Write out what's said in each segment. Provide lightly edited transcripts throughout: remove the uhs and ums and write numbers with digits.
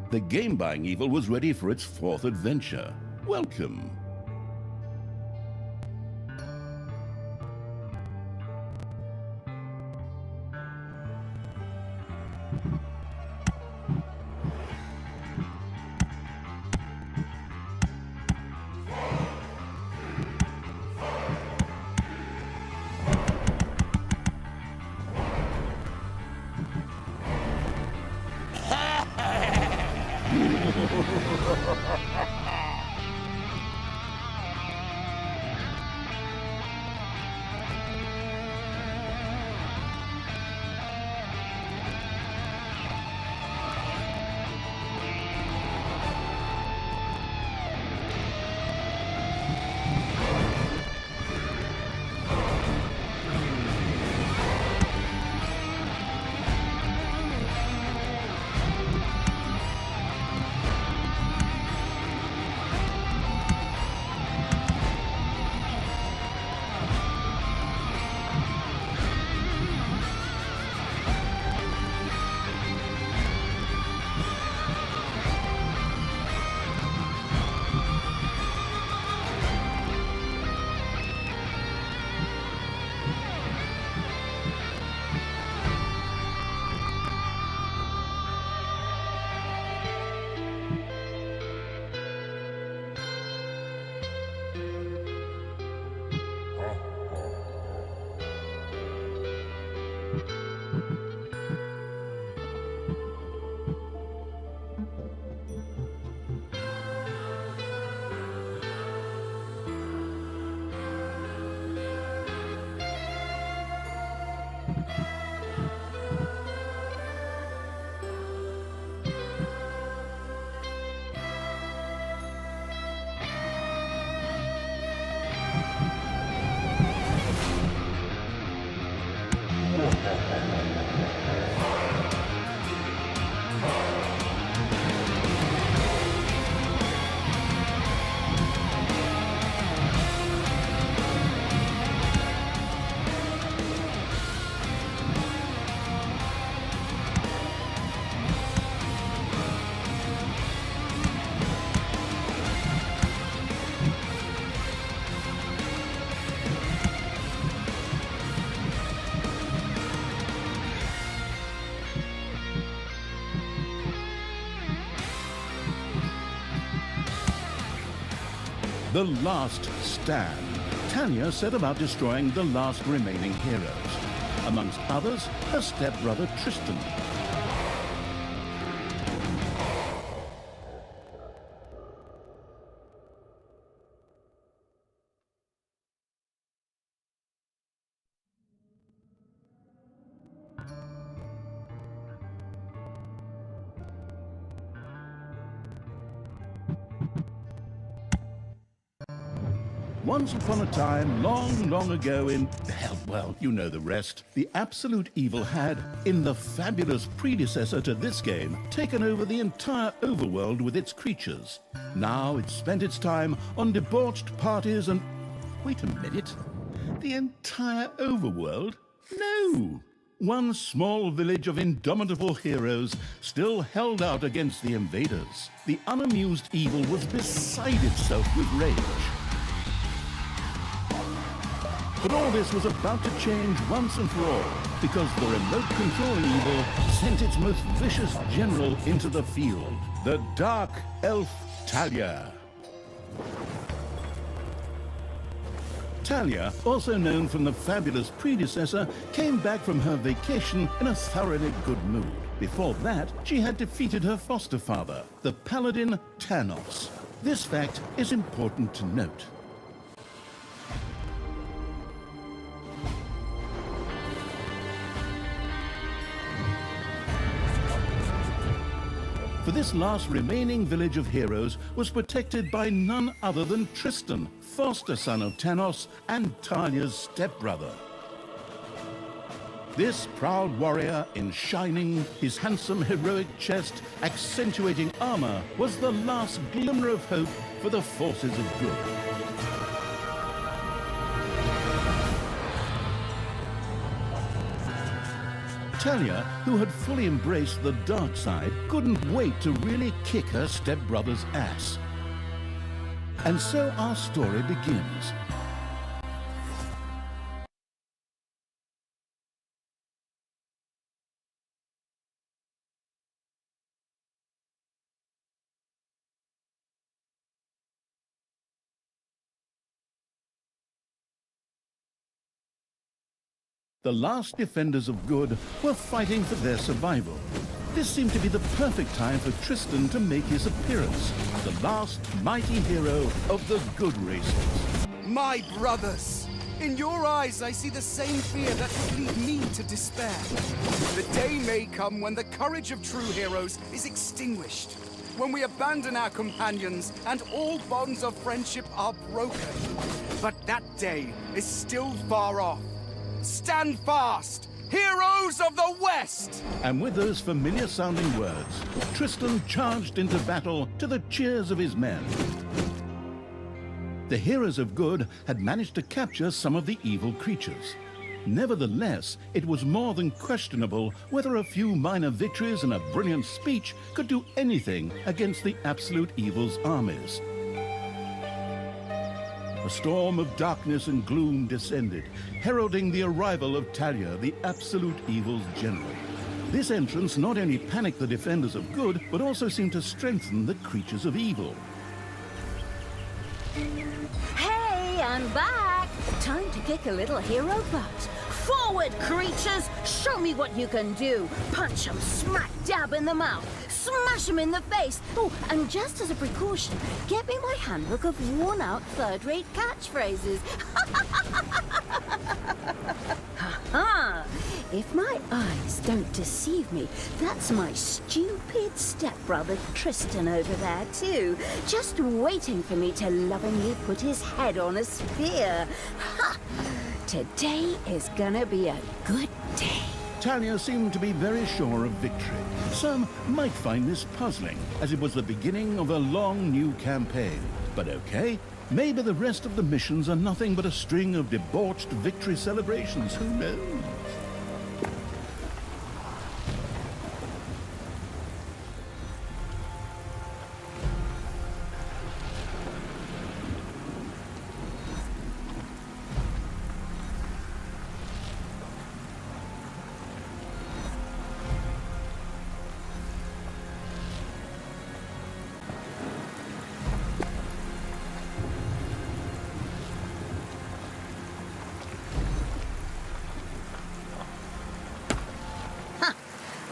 The game-buying evil was ready for its fourth adventure. Welcome. The last stand. Tanya set about destroying the last remaining heroes. Amongst others, her stepbrother Tristan. Once upon a time, long, long ago in, well, you know the rest, the absolute evil had, in the fabulous predecessor to this game, taken over the entire overworld with its creatures. Now it spent its time on debauched parties and... Wait a minute. The entire overworld? No! One small village of indomitable heroes still held out against the invaders. The unamused evil was beside itself with rage. But all this was about to change once and for all, because the remote controlling evil sent its most vicious general into the field, the Dark Elf Talia. Talia, also known from the fabulous predecessor, came back from her vacation in a thoroughly good mood. Before that, she had defeated her foster father, the paladin Thanos. This fact is important to note. For this last remaining village of heroes was protected by none other than Tristan, foster son of Thanos and Talia's stepbrother. This proud warrior in shining, his handsome heroic chest accentuating armor, was the last glimmer of hope for the forces of good. Talia, who had fully embraced the dark side, couldn't wait to really kick her stepbrother's ass. And so our story begins. The last defenders of good were fighting for their survival. This seemed to be the perfect time for Tristan to make his appearance, the last mighty hero of the good races. My brothers! In your eyes, I see the same fear that would lead me to despair. The day may come when the courage of true heroes is extinguished, when we abandon our companions and all bonds of friendship are broken. But that day is still far off. Stand fast, heroes of the West! And with those familiar-sounding words, Tristan charged into battle to the cheers of his men. The heroes of good had managed to capture some of the evil creatures. Nevertheless, it was more than questionable whether a few minor victories and a brilliant speech could do anything against the absolute evil's armies. A storm of darkness and gloom descended, heralding the arrival of Talia, the absolute evil's general. This entrance not only panicked the defenders of good, but also seemed to strengthen the creatures of evil. Hey, I'm back! Time to kick a little hero butt. Forward, creatures! Show me what you can do! Punch 'em smack dab in the mouth! Smash 'em in the face! Oh, and just as a precaution, get me my handbook of worn-out third-rate catchphrases. Ha-ha! If my eyes don't deceive me, that's my stupid stepbrother Tristan over there too, just waiting for me to lovingly put his head on a spear. Ha! Today is gonna be a good day. Talia seemed to be very sure of victory. Some might find this puzzling, as it was the beginning of a long new campaign. But okay, maybe the rest of the missions are nothing but a string of debauched victory celebrations, who knows?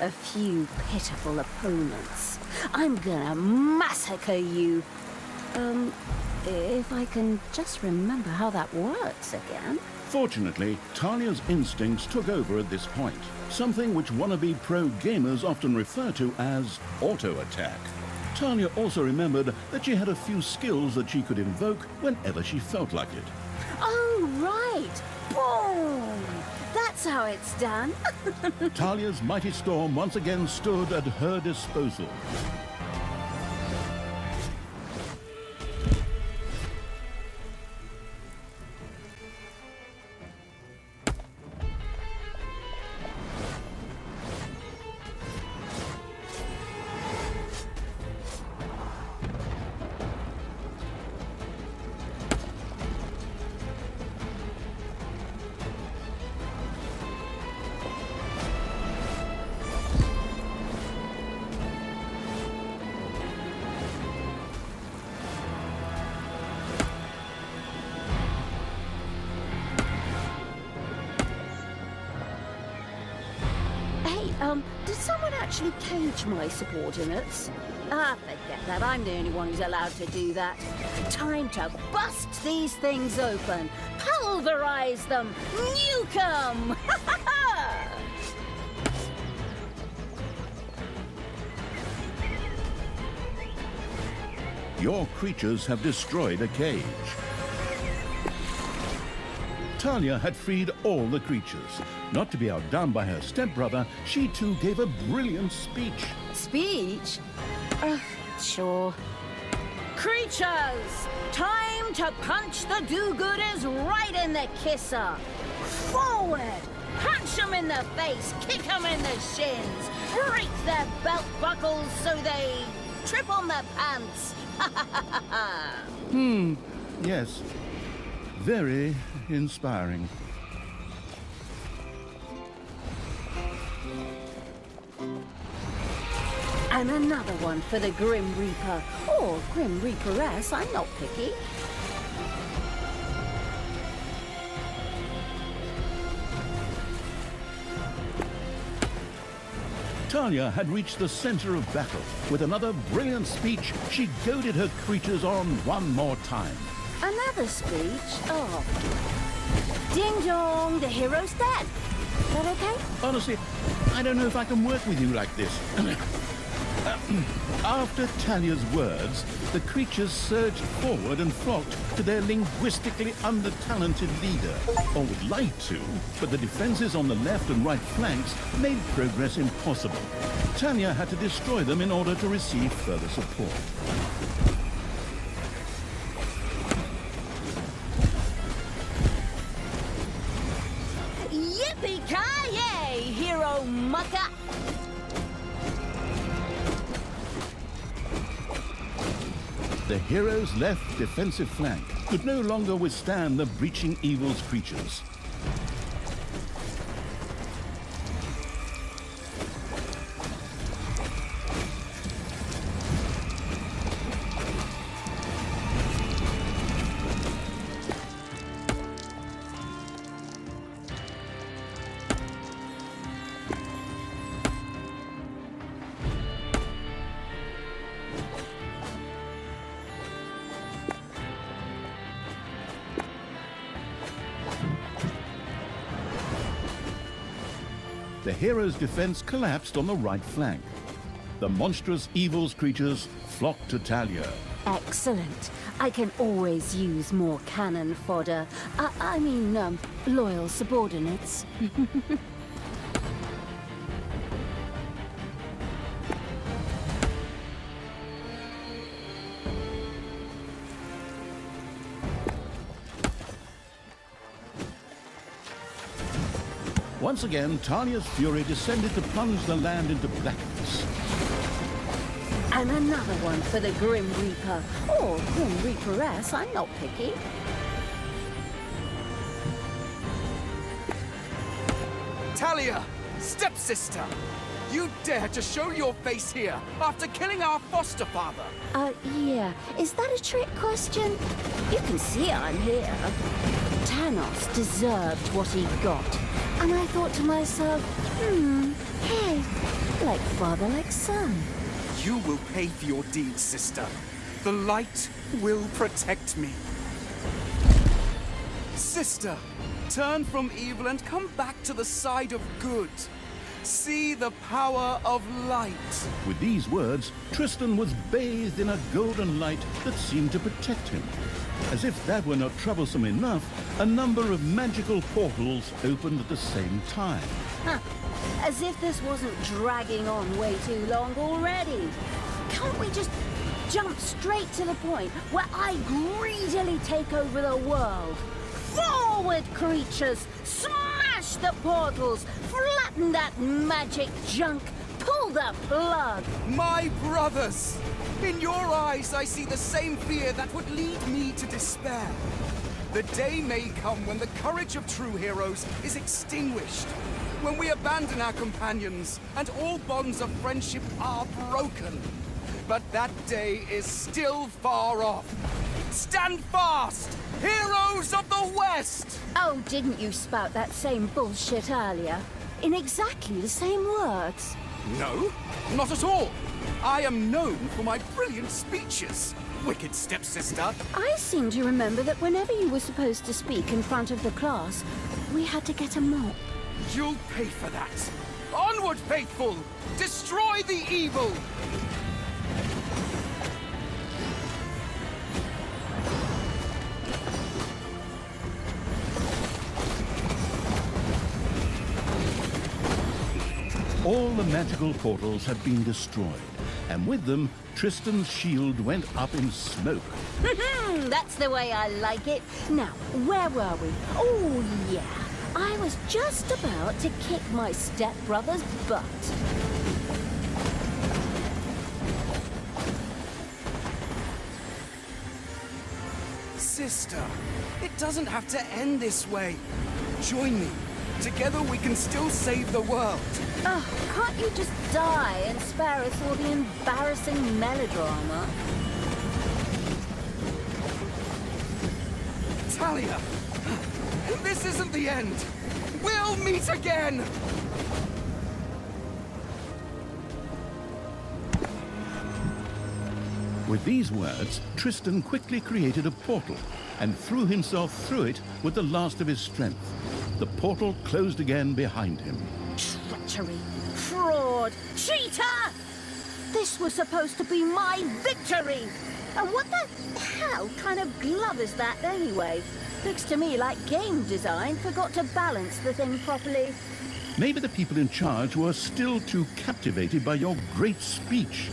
A few pitiful opponents. I'm gonna massacre you. If I can just remember how that works again. Fortunately, Talia's instincts took over at this point, something which wannabe pro gamers often refer to as auto-attack. Talia also remembered that she had a few skills that she could invoke whenever she felt like it. Oh, right! Boom! That's how it's done. Talia's mighty storm once again stood at her disposal. Did someone actually cage my subordinates? Ah, forget that. I'm the only one who's allowed to do that. Time to bust these things open. Pulverize them. Nuke them! Your creatures have destroyed a cage. Talia had freed all the creatures. Not to be outdone by her stepbrother, she too gave a brilliant speech. Speech? Sure. Creatures! Time to punch the do-gooders right in the kisser! Forward! Punch them in the face, kick them in the shins, break their belt buckles so they trip on their pants. Yes. Very inspiring. And another one for the Grim Reaper. Or Grim Reaperess, I'm not picky. Talia had reached the center of battle. With another brilliant speech, she goaded her creatures on one more time. Another speech? Oh. Ding dong, the hero's dead. Is that okay? Honestly, I don't know if I can work with you like this. After Talia's words, the creatures surged forward and flocked to their linguistically under-talented leader. Or would like to, but the defenses on the left and right flanks made progress impossible. Talia had to destroy them in order to receive further support. Yippee-ki-yay, hero mucker! The hero's left defensive flank could no longer withstand the breaching evil's creatures. The hero's defense collapsed on the right flank. The monstrous evil's creatures flocked to Talia. Excellent. I can always use more cannon fodder. I mean, loyal subordinates. Once again, Talia's fury descended to plunge the land into blackness. And another one for the Grim Reaper. Or Grim Reaperess, I'm not picky. Talia, stepsister, you dare to show your face here after killing our foster father. Yeah. Is that a trick question? You can see I'm here. Thanos deserved what he got. And I thought to myself, hey, like father, like son. You will pay for your deeds, sister. The light will protect me. Sister, turn from evil and come back to the side of good. See the power of light. With these words, Tristan was bathed in a golden light that seemed to protect him. As if that were not troublesome enough, a number of magical portals opened at the same time. Huh. As if this wasn't dragging on way too long already. Can't we just jump straight to the point where I greedily take over the world? Forward, creatures! Smash the portals! Flatten that magic junk! Pull the plug! My brothers! In your eyes, I see the same fear that would lead me to despair. The day may come when the courage of true heroes is extinguished, when we abandon our companions and all bonds of friendship are broken. But that day is still far off. Stand fast, heroes of the West! Oh, didn't you spout that same bullshit earlier? In exactly the same words. No, not at all. I am known for my brilliant speeches, wicked stepsister. I seem to remember that whenever you were supposed to speak in front of the class, we had to get a mop. You'll pay for that. Onward, faithful! Destroy the evil! All the magical portals had been destroyed, and with them, Tristan's shield went up in smoke. That's the way I like it. Now, where were we? Oh, yeah. I was just about to kick my stepbrother's butt. Sister, it doesn't have to end this way. Join me. Together we can still save the world. Oh, can't you just die and spare us all the embarrassing melodrama? Talia, this isn't the end. We'll meet again. With these words, Tristan quickly created a portal and threw himself through it with the last of his strength. The portal closed again behind him. Treachery, fraud, cheater! This was supposed to be my victory! And what the hell kind of glove is that anyway? Looks to me like game design forgot to balance the thing properly. Maybe the people in charge were still too captivated by your great speech.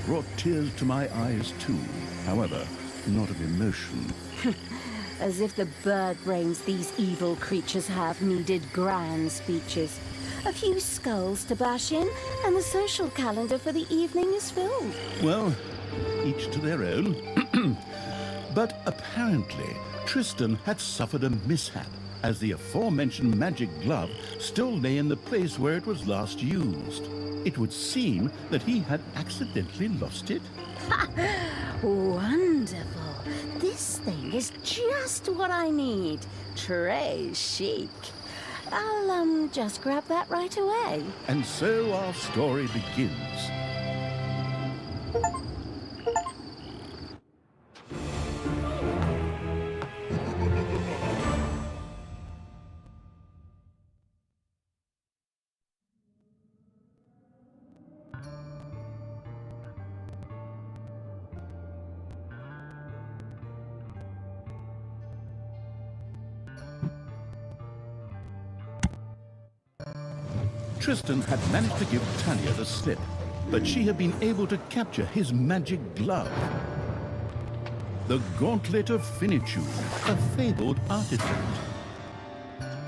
Brought tears to my eyes too, however, not of emotion. As if the bird brains these evil creatures have needed grand speeches. A few skulls to bash in, and the social calendar for the evening is filled. Well, each to their own. But apparently, Tristan had suffered a mishap, as the aforementioned magic glove still lay in the place where it was last used. It would seem that he had accidentally lost it. Wonderful. This thing is just what I need. Très chic. I'll, just grab that right away. And so our story begins. Tristan had managed to give Talia the slip, but she had been able to capture his magic glove. The Gauntlet of Finitude, a fabled artifact.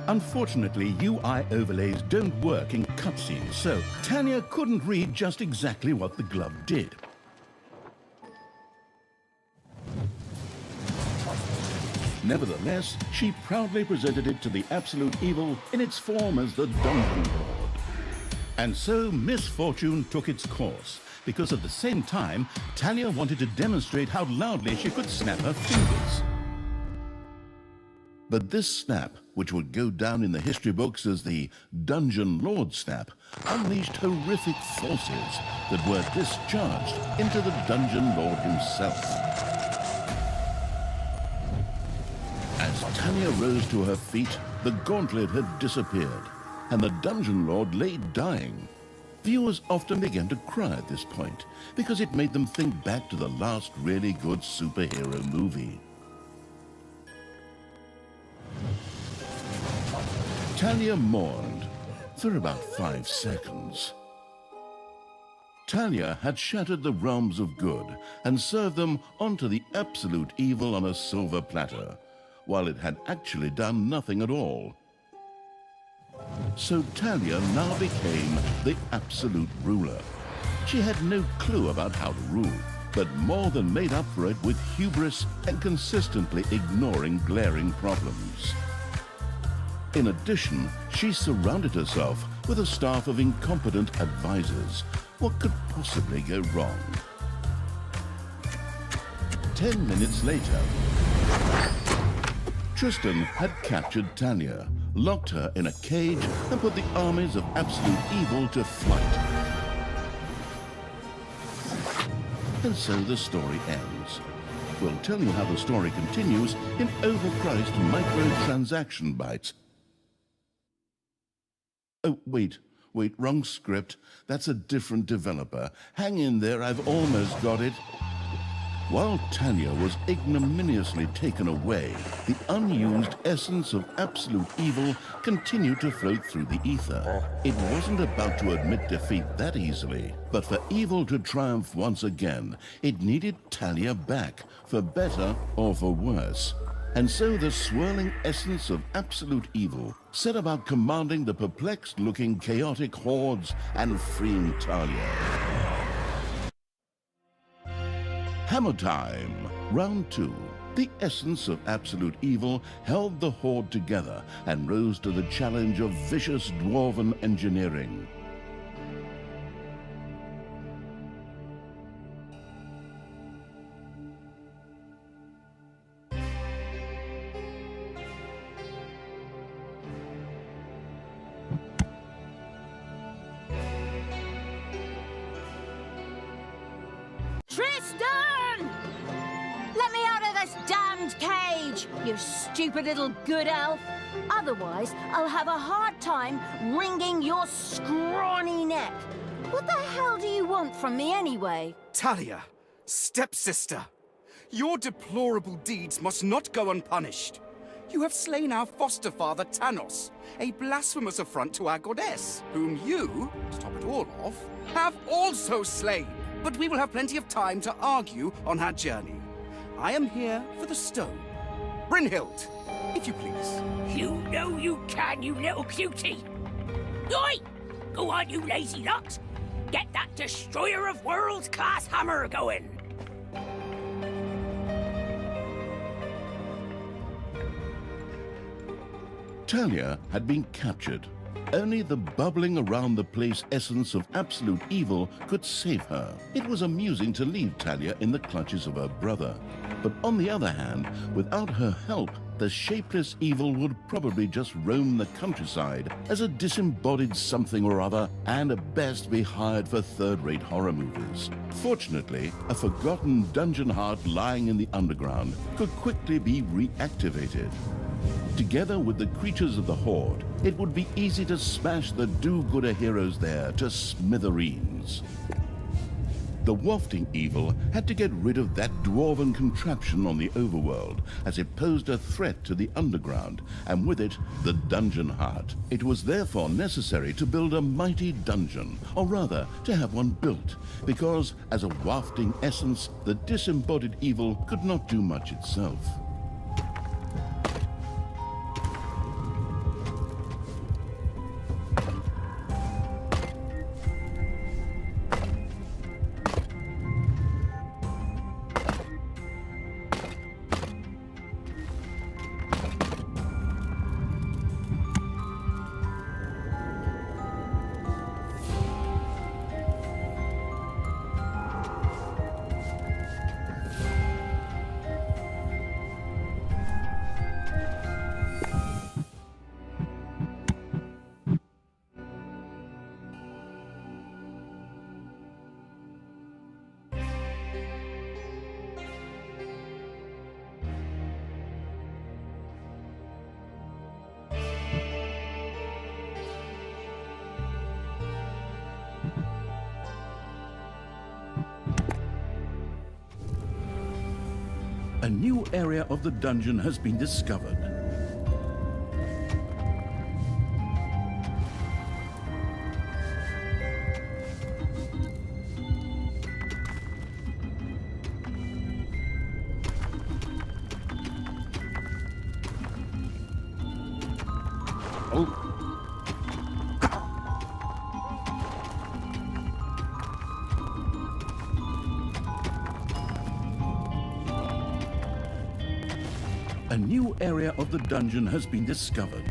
Unfortunately, UI overlays don't work in cutscenes, so Talia couldn't read just exactly what the glove did. Nevertheless, she proudly presented it to the Absolute Evil in its form as the Dungeon Lord. And so misfortune took its course, because at the same time, Talia wanted to demonstrate how loudly she could snap her fingers. But this snap, which would go down in the history books as the Dungeon Lord snap, unleashed horrific forces that were discharged into the Dungeon Lord himself. As Talia rose to her feet, the gauntlet had disappeared, and the Dungeon Lord lay dying. Viewers often began to cry at this point, because it made them think back to the last really good superhero movie. Talia mourned for about 5 seconds. Talia had shattered the realms of good and served them onto the Absolute Evil on a silver platter, while it had actually done nothing at all. So Talia now became the absolute ruler. She had no clue about how to rule, but more than made up for it with hubris and consistently ignoring glaring problems. In addition, she surrounded herself with a staff of incompetent advisors. What could possibly go wrong? 10 minutes later, Tristan had captured Talia, locked her in a cage, and put the armies of Absolute Evil to flight. And so the story ends. We'll tell you how the story continues in overpriced microtransaction bites. Oh, wait, wrong script. That's a different developer. Hang in there, I've almost got it. While Talia was ignominiously taken away, the unused essence of Absolute Evil continued to float through the ether. It wasn't about to admit defeat that easily, but for evil to triumph once again, it needed Talia back, for better or for worse. And so the swirling essence of absolute evil set about commanding the perplexed-looking chaotic hordes and freeing Talia. Hammer time, round 2. The essence of absolute evil held the horde together and rose to the challenge of vicious dwarven engineering. Tristan! Let me out of this damned cage, you stupid little good elf. Otherwise, I'll have a hard time wringing your scrawny neck. What the hell do you want from me anyway? Talia, stepsister, your deplorable deeds must not go unpunished. You have slain our foster father Tanos, a blasphemous affront to our goddess, whom you, to top it all off, have also slain. But we will have plenty of time to argue on our journey. I am here for the stone. Brynhild, if you please. You know you can, you little cutie. Oi! Go on, you lazy lot. Get that destroyer of worlds class hammer going. Talia had been captured. Only the bubbling around the place essence of absolute evil could save her. It was amusing to leave Talia in the clutches of her brother. But on the other hand, without her help, the shapeless evil would probably just roam the countryside as a disembodied something or other and at best be hired for third-rate horror movies. Fortunately, a forgotten dungeon heart lying in the underground could quickly be reactivated. Together with the creatures of the Horde, it would be easy to smash the do-gooder heroes there to smithereens. The wafting evil had to get rid of that dwarven contraption on the overworld, as it posed a threat to the underground, and with it, the dungeon heart. It was therefore necessary to build a mighty dungeon, or rather, to have one built, because as a wafting essence, the disembodied evil could not do much itself. A new area of the dungeon has been discovered. A new area of the dungeon has been discovered.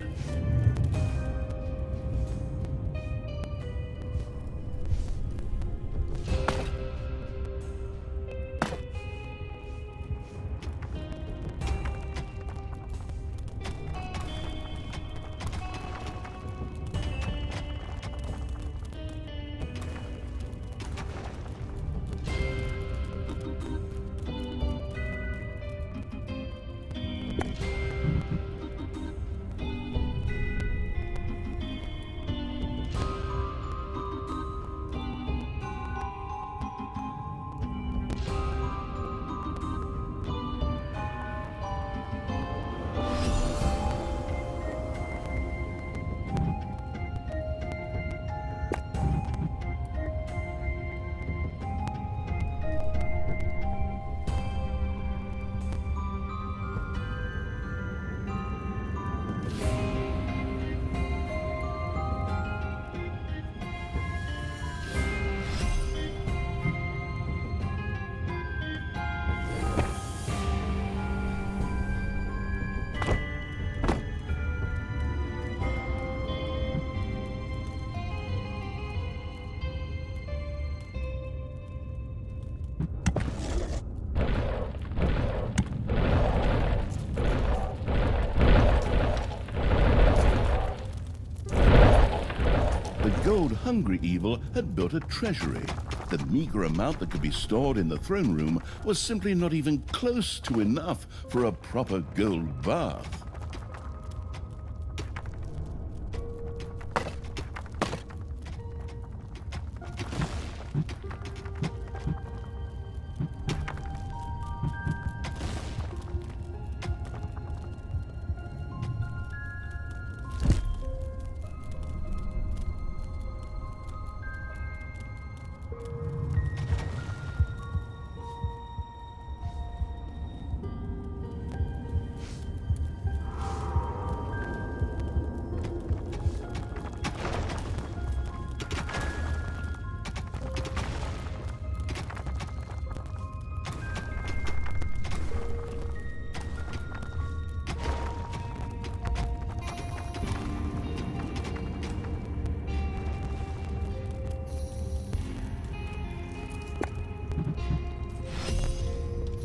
gold-hungry evil had built a treasury. The meager amount that could be stored in the throne room was simply not even close to enough for a proper gold bath.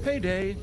Payday.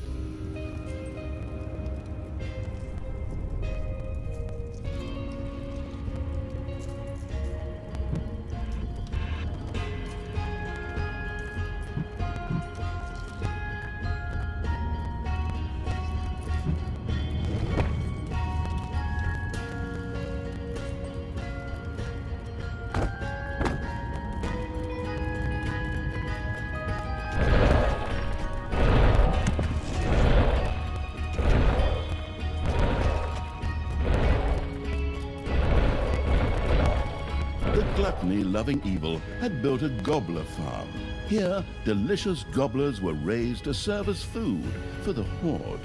Gluttony-loving evil had built a gobbler farm. Here, delicious gobblers were raised to serve as food for the horde.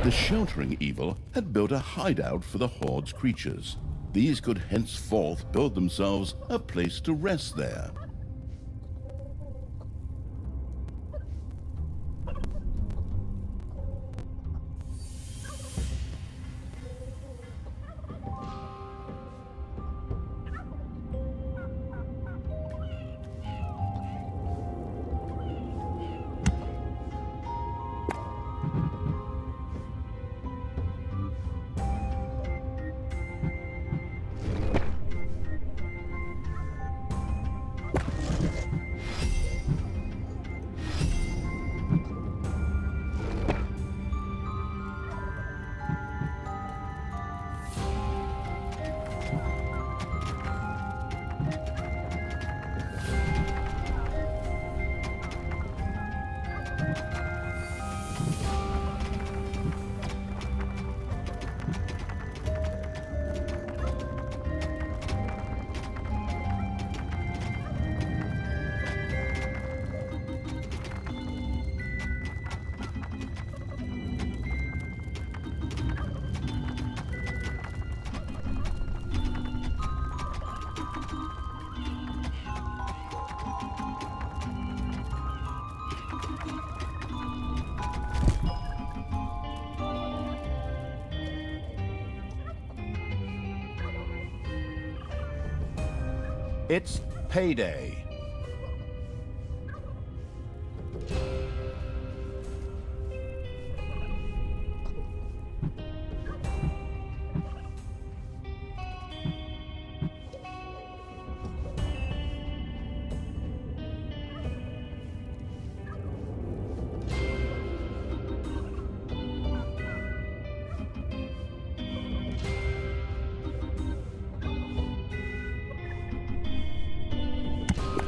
The sheltering evil had built a hideout for the Horde's creatures. These could henceforth build themselves a place to rest there. It's payday.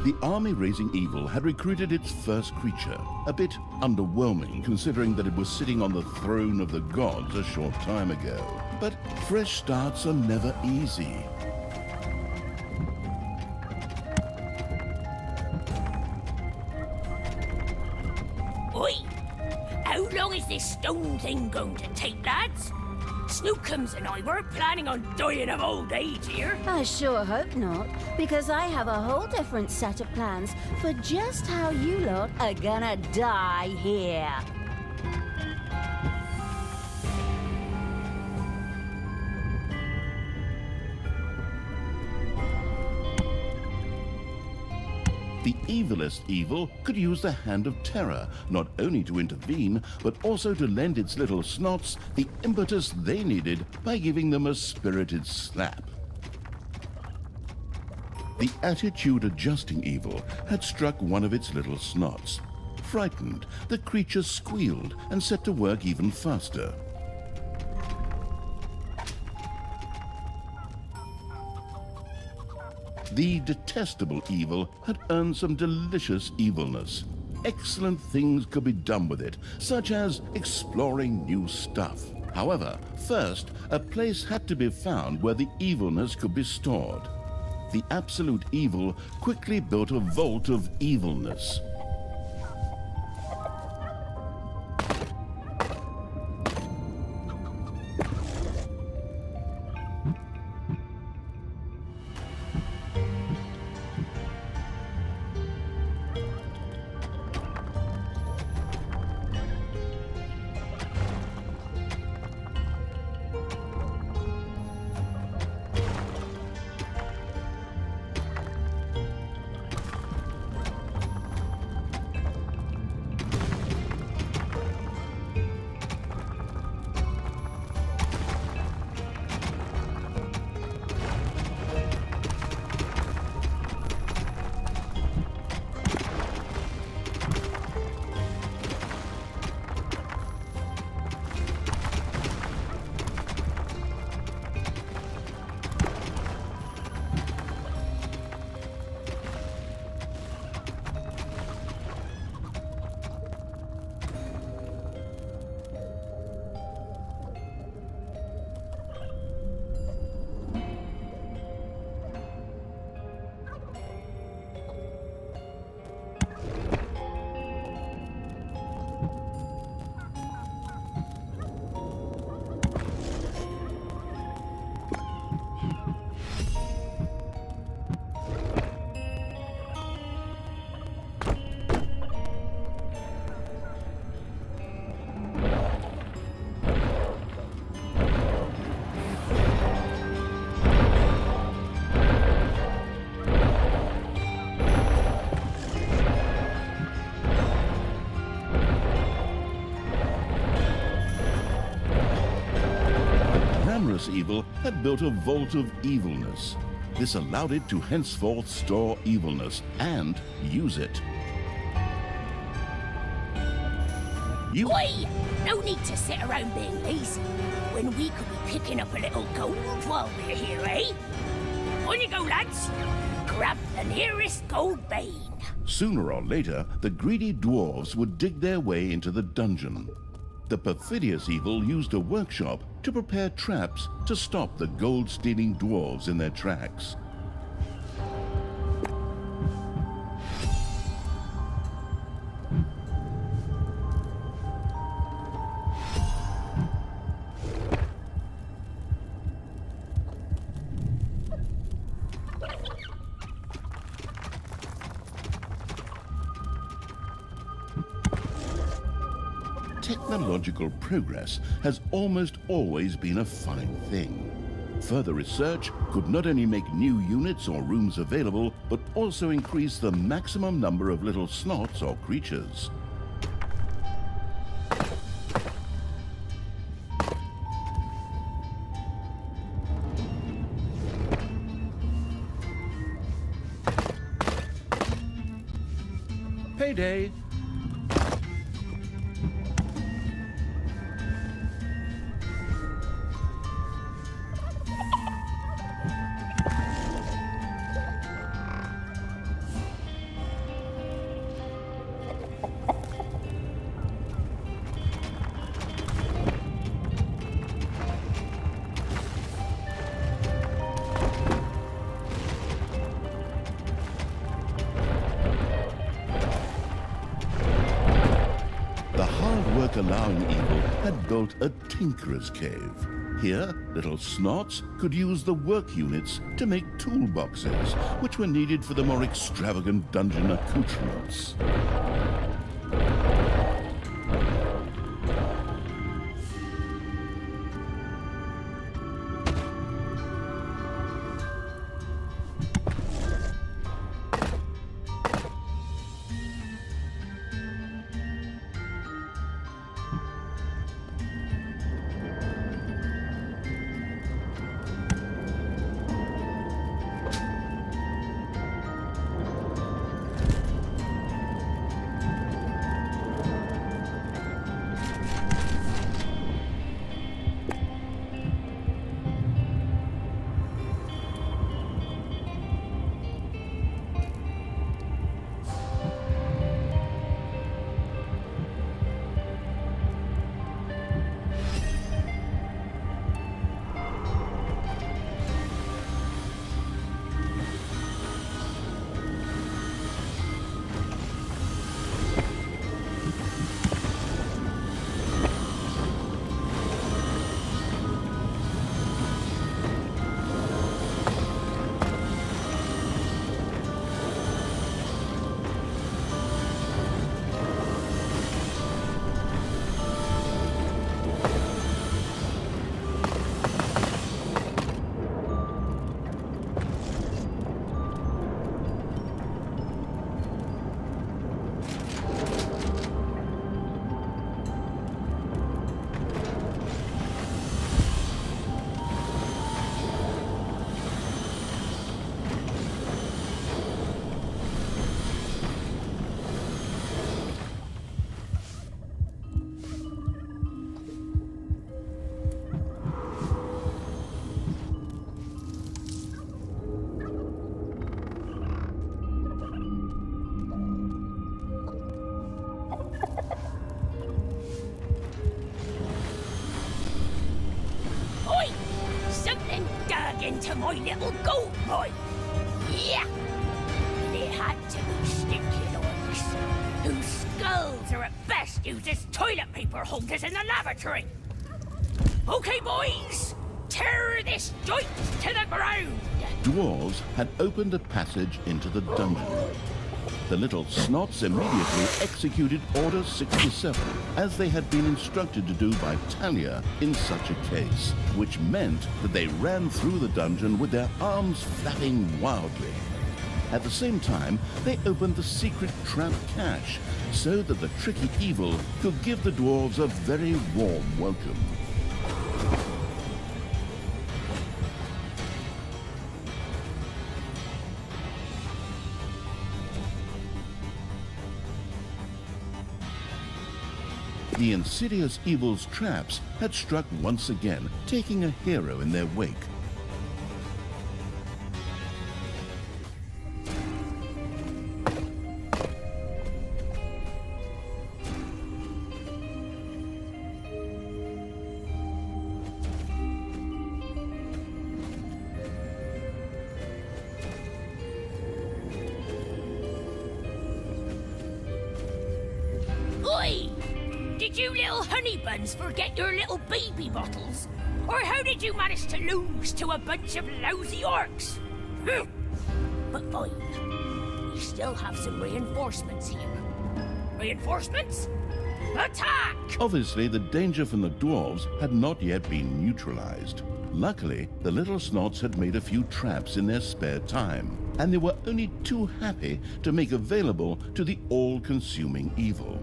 The army-raising evil had recruited its first creature, a bit underwhelming considering that it was sitting on the throne of the gods a short time ago. But fresh starts are never easy. Oi! How long is this stone thing going to take, lads? Snookums and I weren't planning on dying of old age here. I sure hope not, because I have a whole different set of plans for just how you lot are gonna die here. The evilest evil could use the Hand of Terror, not only to intervene, but also to lend its little snots the impetus they needed by giving them a spirited slap. The attitude-adjusting evil had struck one of its little snots. Frightened, the creature squealed and set to work even faster. The detestable evil had earned some delicious evilness. Excellent things could be done with it, such as exploring new stuff. However, first, a place had to be found where the evilness could be stored. The absolute evil quickly built a vault of evilness. generous evil had built a vault of evilness. This allowed it to henceforth store evilness and use it. Oi! No need to sit around being lazy when we could be picking up a little gold while we're here, eh? On you go, lads! Grab the nearest gold vein. Sooner or later, the greedy dwarves would dig their way into the dungeon. The perfidious evil used a workshop to prepare traps to stop the gold-stealing dwarves in their tracks. Technological progress has almost always been a fine thing. Further research could not only make new units or rooms available, but also increase the maximum number of little snots or creatures. Payday! Allowing evil had built a tinkerer's cave. Here, little snots could use the work units to make toolboxes, which were needed for the more extravagant dungeon accoutrements. Into my little gold mine. Yeah! They had to be stinking orcs, whose skulls are at best used as toilet paper holders in the lavatory. Okay, boys, tear this joint to the ground. Dwarves had opened a passage into the dungeon. The little snots immediately executed Order 67, as they had been instructed to do by Talia in such a case, which meant that they ran through the dungeon with their arms flapping wildly. At the same time, they opened the secret trap cache, so that the tricky evil could give the dwarves a very warm welcome. the insidious evil's traps had struck once again, taking a hero in their wake. Oi! Did you little honey buns forget your little baby bottles? Or how did you manage to lose to a bunch of lousy orcs? But fine. We still have some reinforcements here. Reinforcements? Attack! Obviously, the danger from the dwarves had not yet been neutralized. Luckily, the little snots had made a few traps in their spare time, and they were only too happy to make available to the all-consuming evil.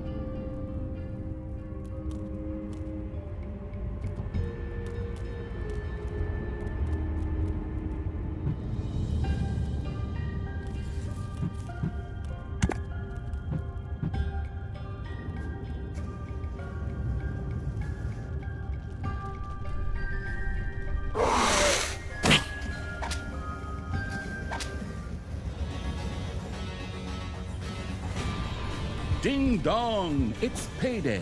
Ding dong, it's payday.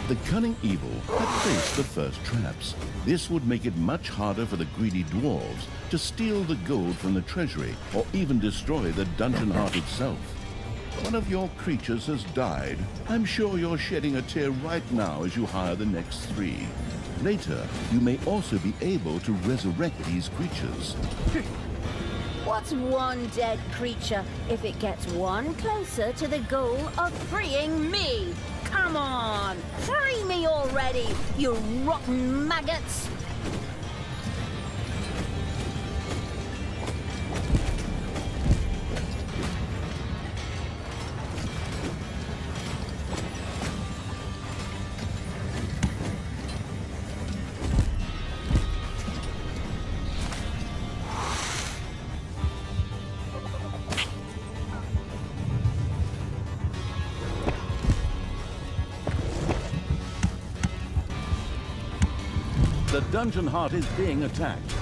The cunning evil had placed the first traps. This would make it much harder for the greedy dwarves to steal the gold from the treasury or even destroy the dungeon heart itself. One of your creatures has died. I'm sure you're shedding a tear right now as you hire the next 3. Later, you may also be able to resurrect these creatures. What's one dead creature if it gets one closer to the goal of freeing me? Come on! Free me already, you rotten maggots! The dungeon heart is being attacked.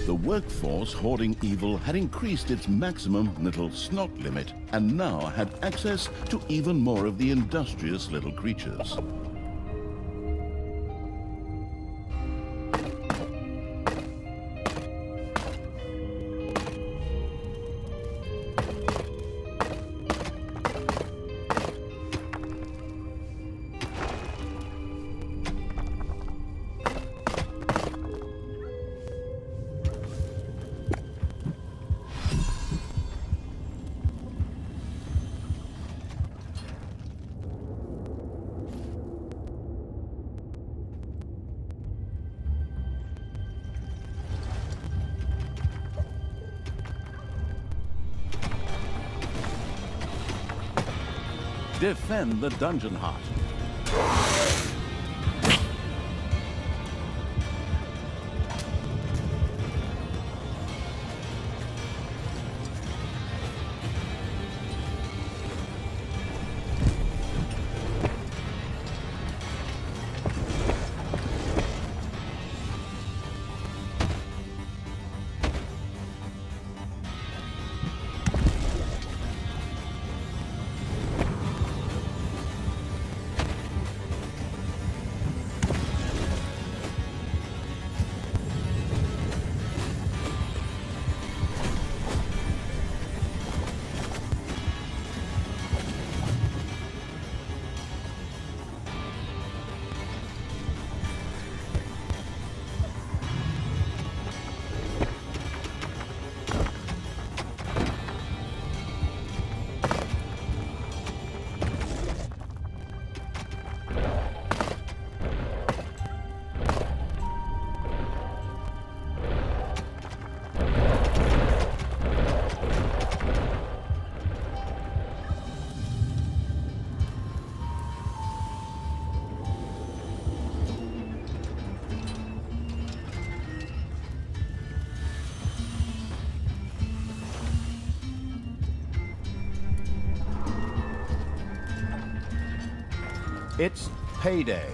The workforce hoarding evil had increased its maximum little snot limit and now had access to even more of the industrious little creatures. Defend the dungeon heart. It's payday.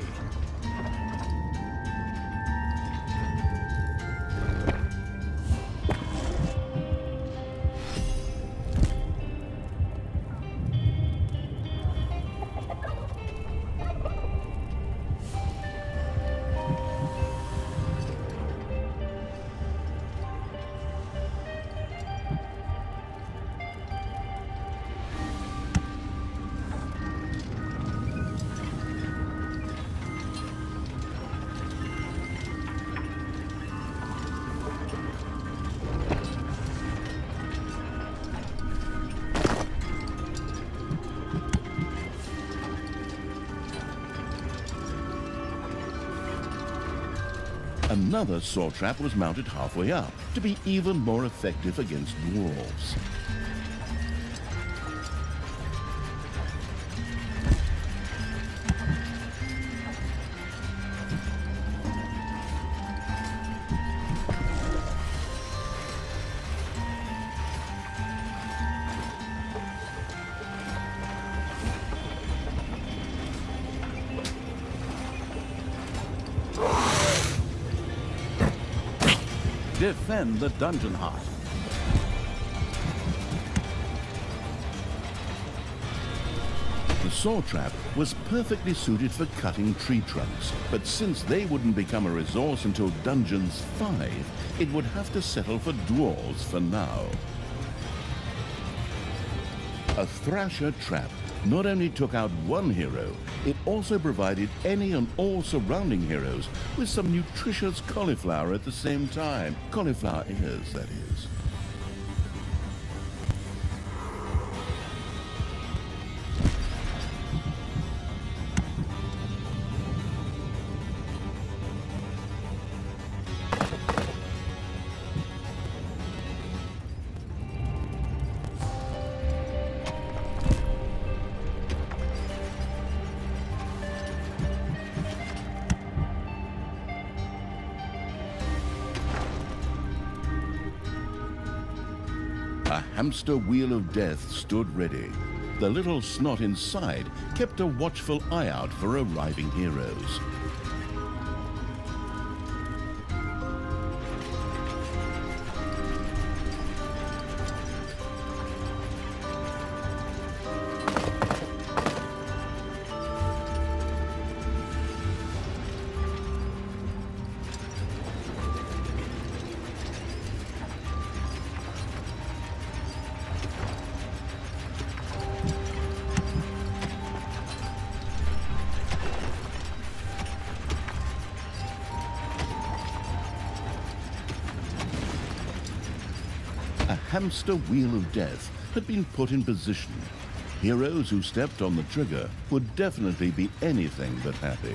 Another saw trap was mounted halfway up to be even more effective against dwarves. Defend the dungeon heart. The saw trap was perfectly suited for cutting tree trunks, but since they wouldn't become a resource until Dungeons 5, it would have to settle for dwarves for now. A Thrasher trap not only took out one hero, it also provided any and all surrounding heroes with some nutritious cauliflower at the same time. Cauliflower ears, that is. A hamster wheel of death stood ready. The little snot inside kept a watchful eye out for arriving heroes. A hamster wheel of death had been put in position. Heroes who stepped on the trigger would definitely be anything but happy.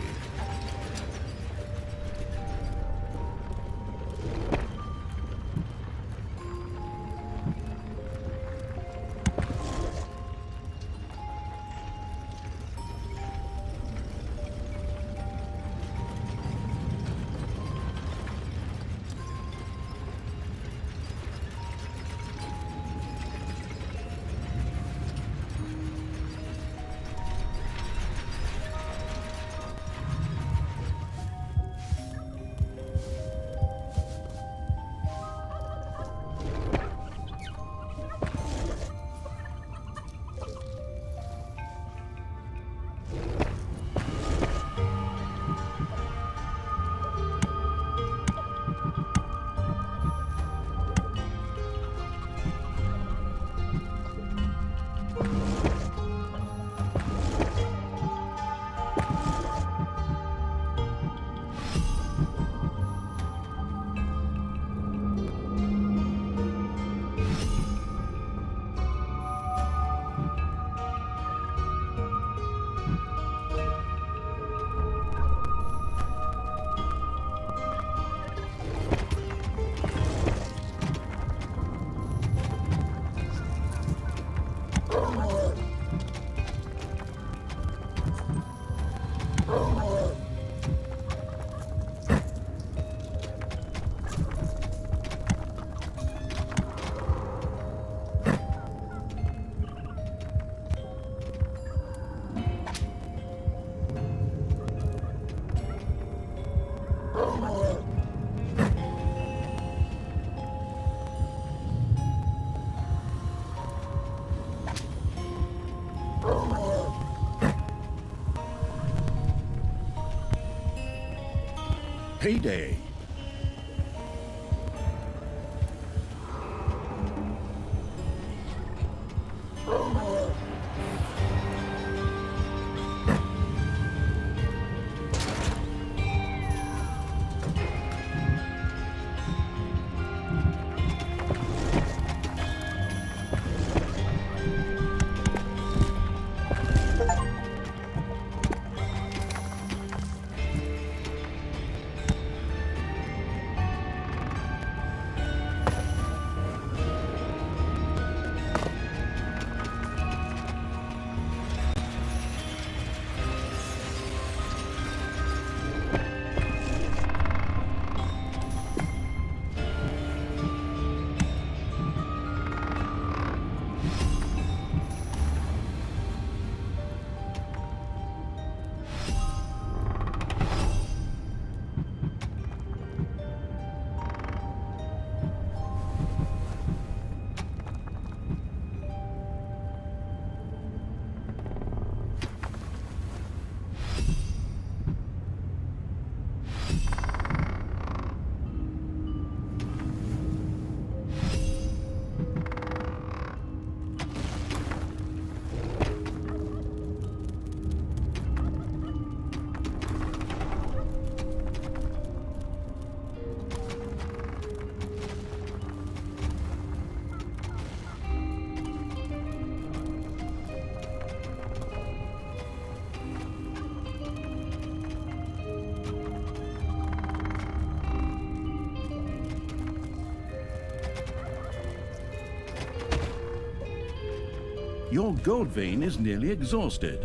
payday. Your gold vein is nearly exhausted.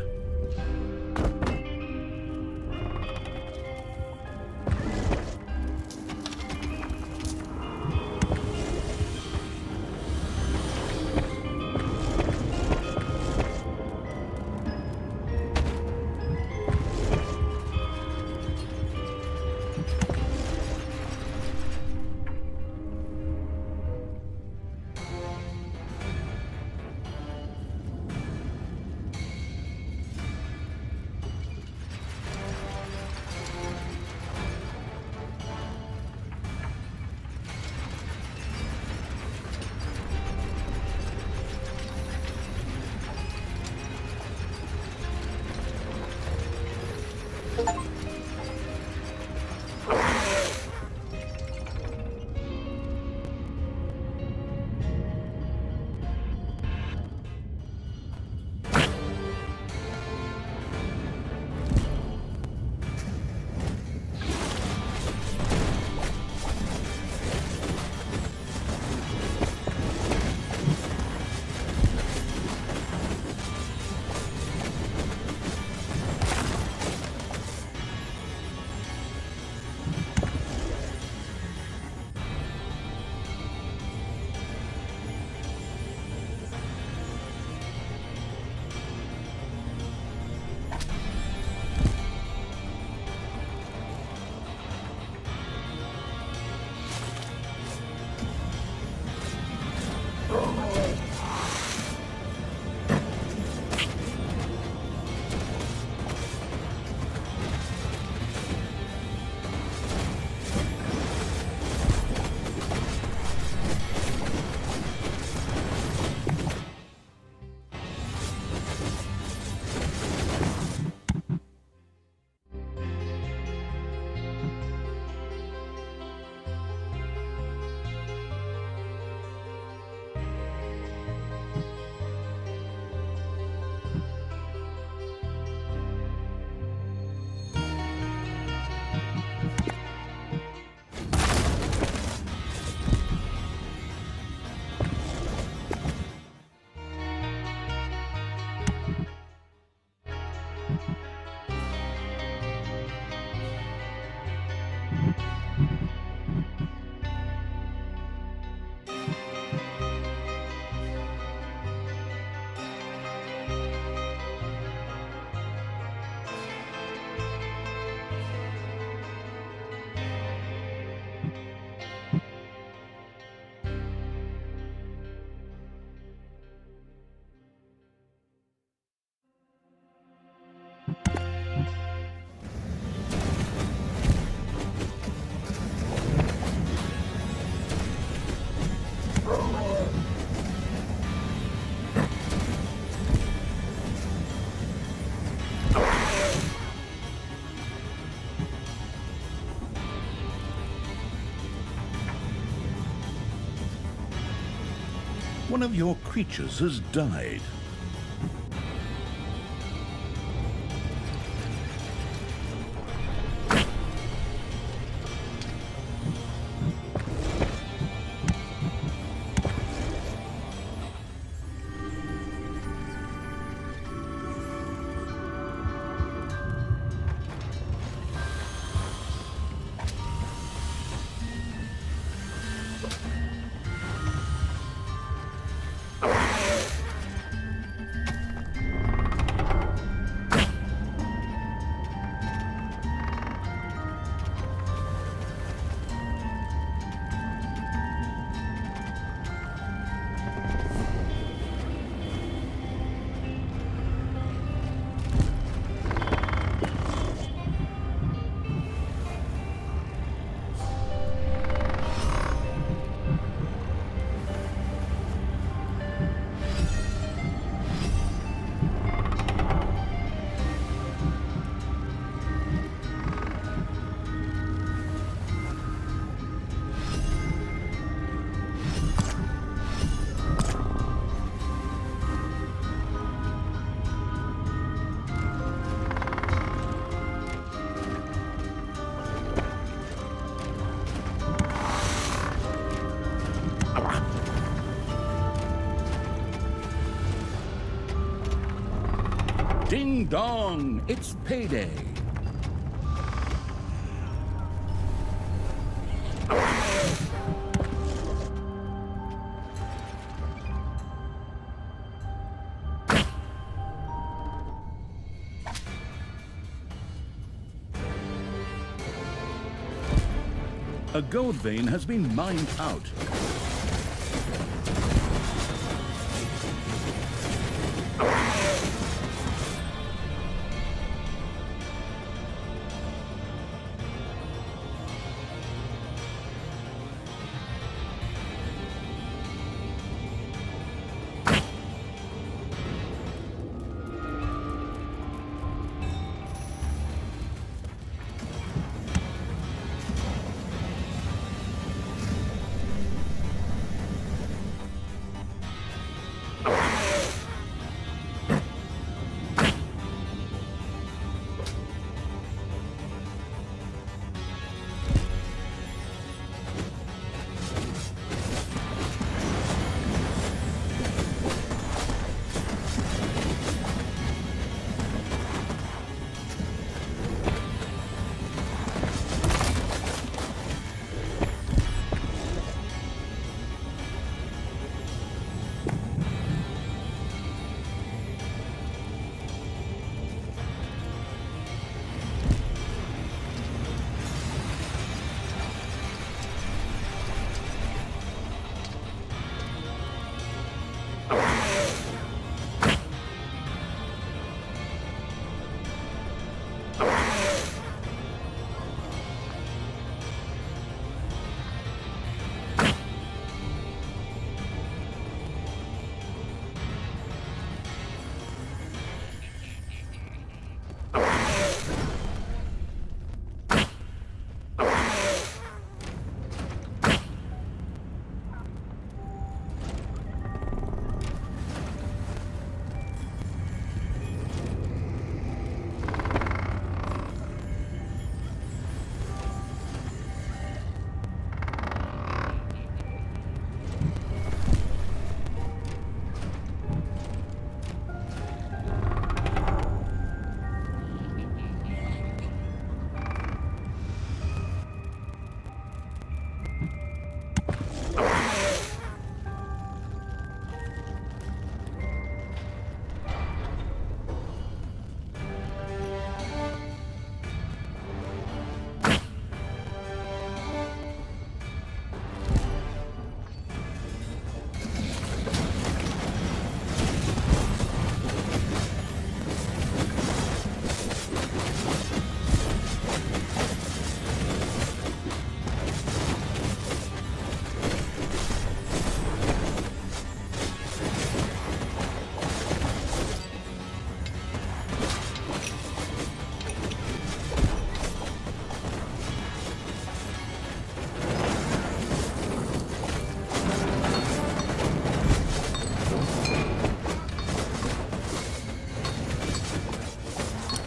One of your creatures has died. Ding dong, it's payday. A gold vein has been mined out.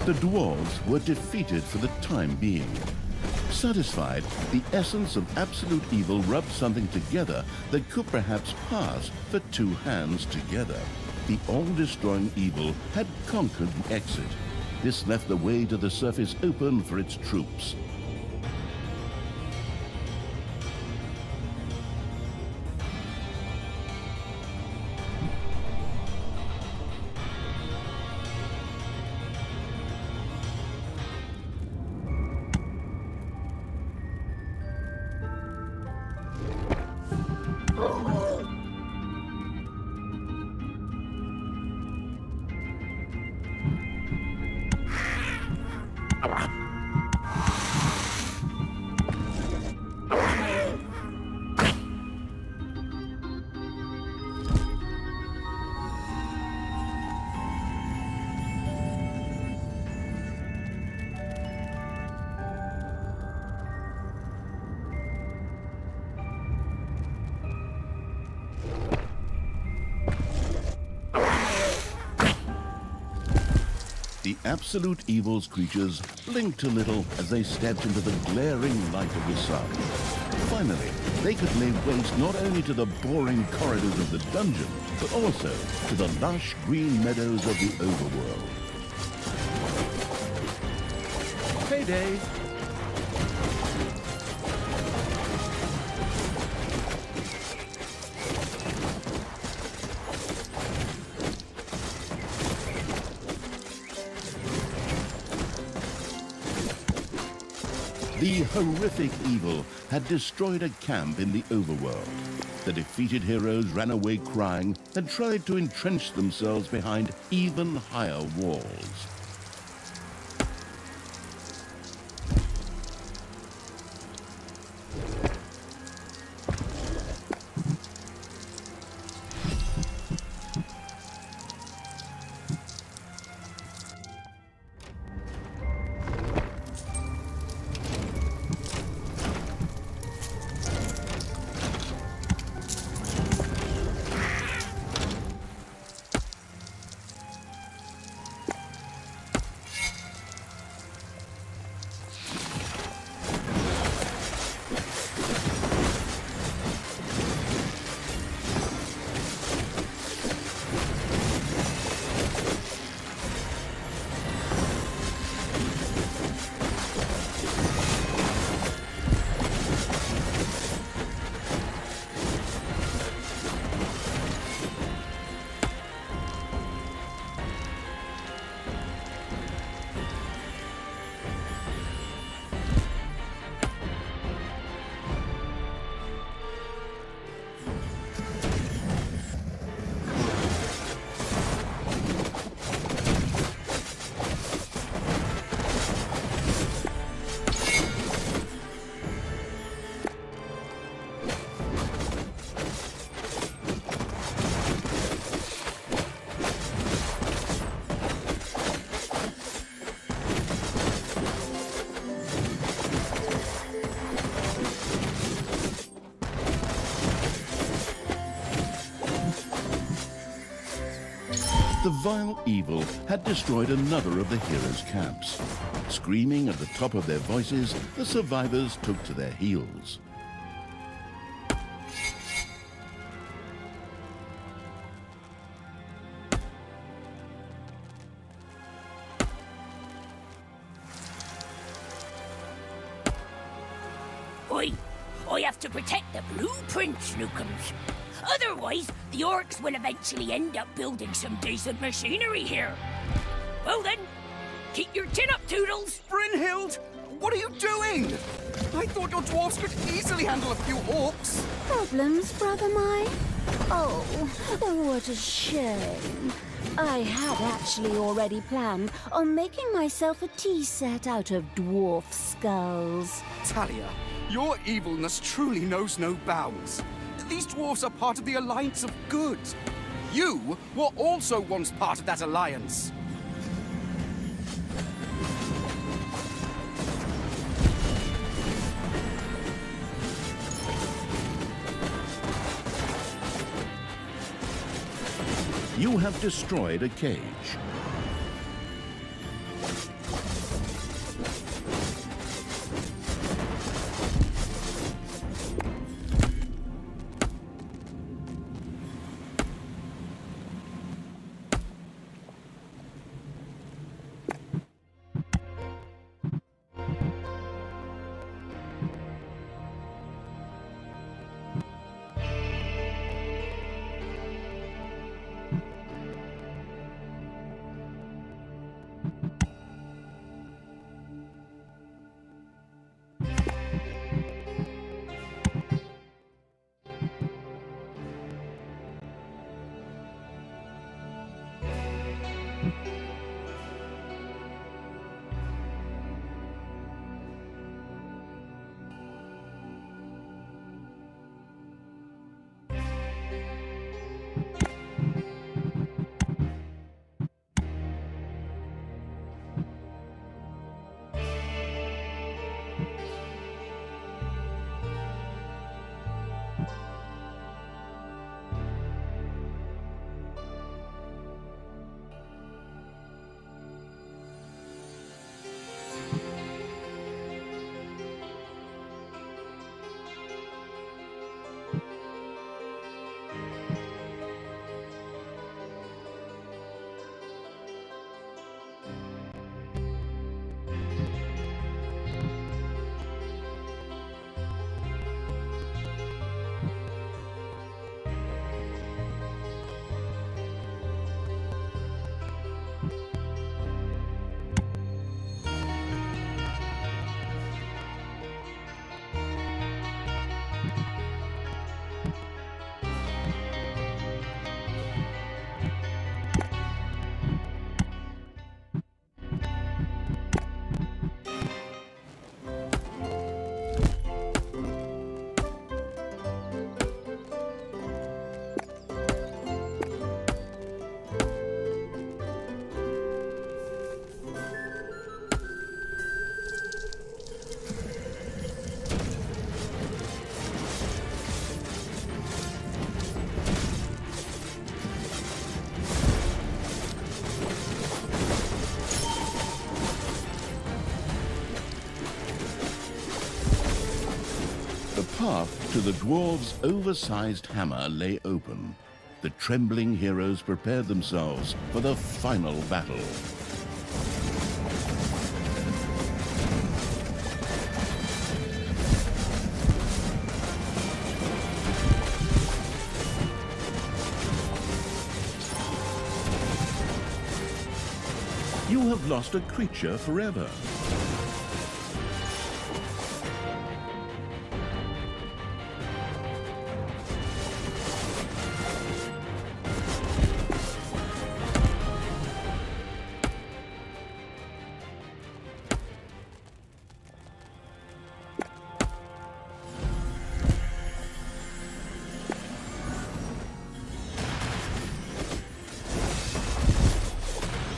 The dwarves were defeated for the time being. Satisfied, the essence of absolute evil rubbed something together that could perhaps pass for two hands together. The all-destroying evil had conquered the exit. This left the way to the surface open for its troops. The absolute evil's creatures blinked a little as they stepped into the glaring light of the sun. Finally, they could lay waste not only to the boring corridors of the dungeon, but also to the lush green meadows of the overworld. Payday! The horrific evil had destroyed a camp in the overworld. The defeated heroes ran away crying and tried to entrench themselves behind even higher walls. The vile evil had destroyed another of the heroes' camps. Screaming at the top of their voices, the survivors took to their heels. I have to protect the blueprints, Newcombs. Otherwise, the orcs will eventually end up building some decent machinery here. Well then, keep your chin up, Toodles. Brynhild, what are you doing? I thought your dwarves could easily handle a few orcs. Problems, Brother Mine? Oh, what a shame. I had actually already planned on making myself a tea set out of dwarf skulls. Talia, your evilness truly knows no bounds. These dwarves are part of the Alliance of Good. You were also once part of that alliance. You have destroyed a cage. The path to the dwarves' oversized hammer lay open. The trembling heroes prepared themselves for the final battle. You have lost a creature forever.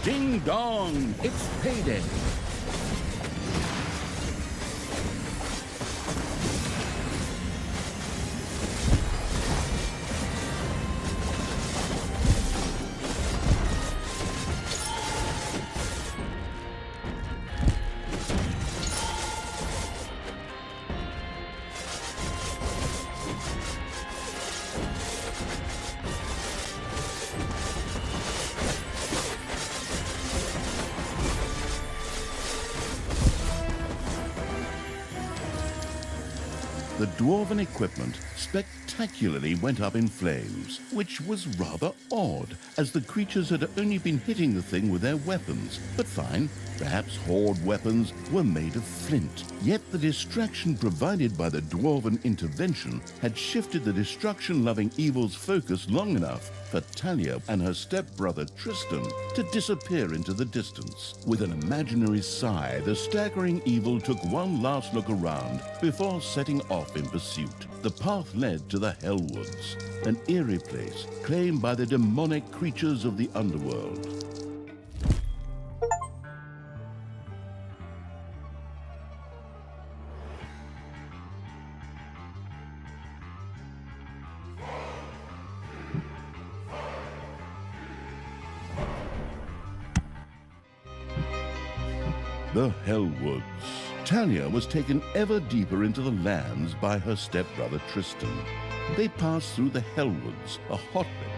Ding dong, it's payday. The dwarven equipment spectacularly went up in flames, which was rather odd, as the creatures had only been hitting the thing with their weapons. But fine, perhaps horde weapons were made of flint. Yet the distraction provided by the dwarven intervention had shifted the destruction-loving evil's focus long enough for Talia and her stepbrother Tristan to disappear into the distance. With an imaginary sigh, the staggering evil took one last look around before setting off in pursuit. The path led to the Hellwoods, an eerie place claimed by the demonic creatures of the underworld. The Hellwoods. Talia was taken ever deeper into the lands by her stepbrother Tristan. They passed through the Hellwoods, a hotbed